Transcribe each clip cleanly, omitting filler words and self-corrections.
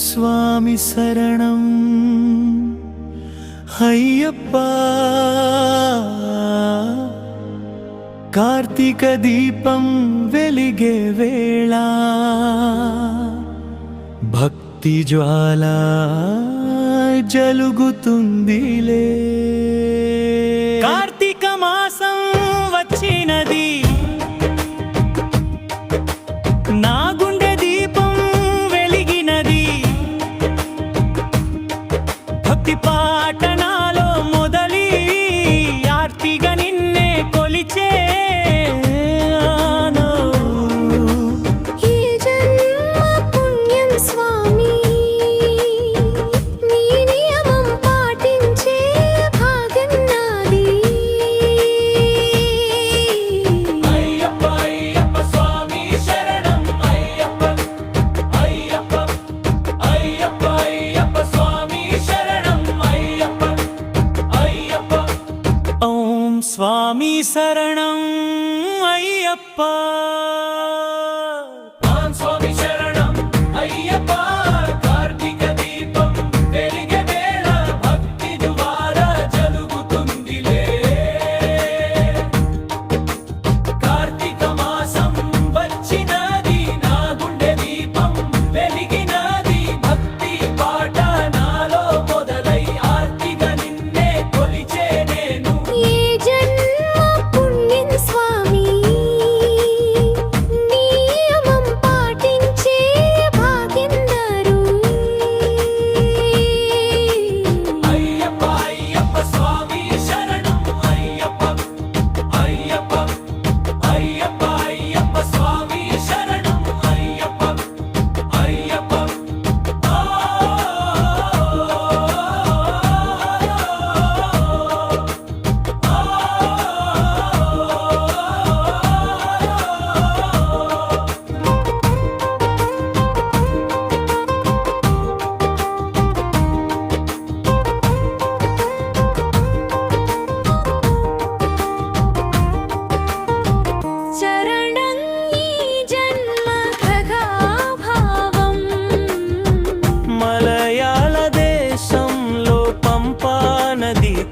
స్వామి శరణం అయ్యప్ప కార్తీక దీపం వెలిగే వేళ భక్తి జ్వాల జలుగుతుందిలే కార్తీక మాసం వచ్చినది నా గుండె దీపం వెలిగినది భక్తి పాటనాలో మొదలి ఆర్తిగా నిన్నే కొలిచే స్వామి శరణం అయ్యప్ప స్వామి శరణం అయ్యప్ప కార్తీక దీపం వెలిగే వేళ భక్తి జ్వాల జలుగుతుందిలే కార్తీక మాసం వచ్చినది నా గుండె దీపం వెలిగినది భక్తి పాట నాలో మొదలై ఆర్తిగా నిన్నే కొలిచే నేను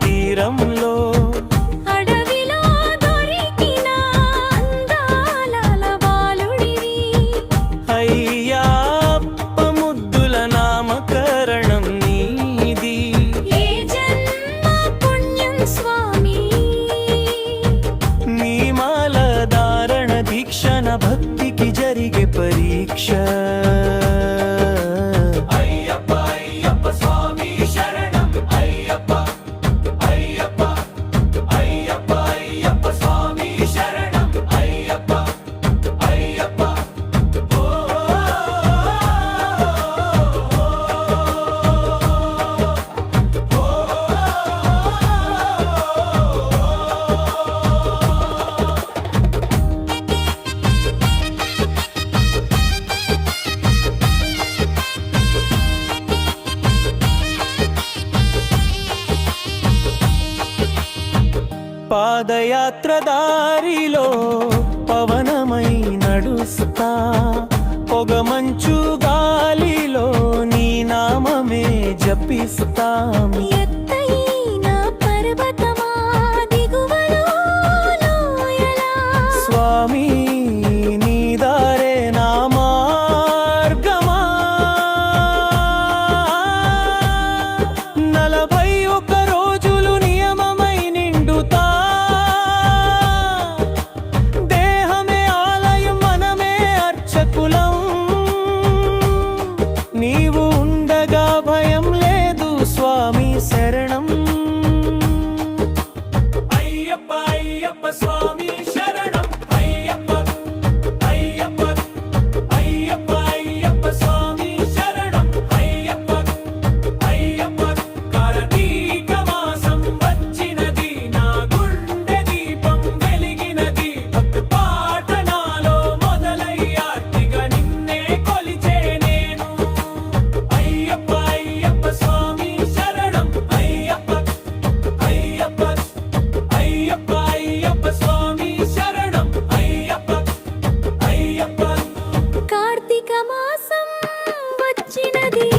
తీరంలో అడవిలో దొరికిన అందాల బాలుడివి అయ్యప్ప ముద్దుల నామకరణం నీది ఏ జన్మ పుణ్యం స్వామి నీ మాల ధారణ దీక్షణ భక్తికి జరిగే పరీక్ష పాదయాత్ర దారిలో పవనమై నడుస్తా పొగమంచు గాలిలో నీ నామమే జపిస్తా ఎత్తైన పర్వతమా దిగువలో లోయలా స్వామి నీ దారే నా మార్గమా 41 రోజులు నియమమై నిండుతా దేహమే ఆలయం మనమే అర్చకులం నీవు ఉండగా భయం లేదు స్వామి శరణం అయ్యప్ప అయ్యప్ప స్వామి శరణం అయ్యప్ప అయ్యప్ప అయ్యప్ప అయ్యప్ప స్వామి శరణం అయ్యప్ప అయ్యప్ప కార్తీక మాసం వచ్చినది నా గుండె దీపం వెలిగినది భక్తి పాట నాలో మొదలై ఆర్తిగా నిన్నే కొలిచే నేను వచ్చినది